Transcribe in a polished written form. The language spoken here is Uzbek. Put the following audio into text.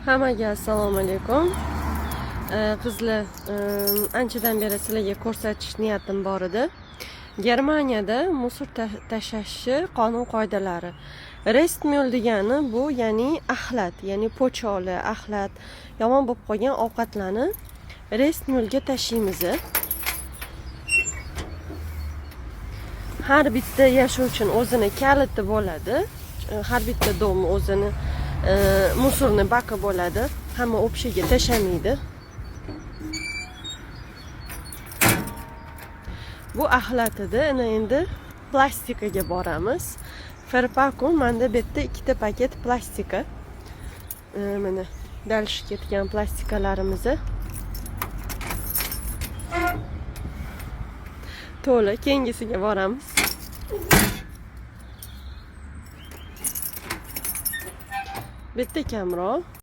Hammaga assalomu alaykum. Qizlar, anchadan beri sizlarga ko'rsatish niyatim bor edi. Germaniyada musor tashlashni qonun qoidalari. Restmüll degani bu, ya'ni axlat, ya'ni po'choli, axlat, yomon bo'lib qolgan ovqatlarni restmüllga tashlaymiz. Har bitta yashovchi o'zini kaliti bo'ladi. Har bitta dom o'zini musorni baki bo'ladi. Hamma o'pshiga tashlamaydi. Bu axlat edi. Endi plastikaga boramiz. Ferpaku menda bitta ikkita paket plastika. Mana dalishib ketgan plastikalarimizni to'la keyingisiga boramiz. Bitta kamroq.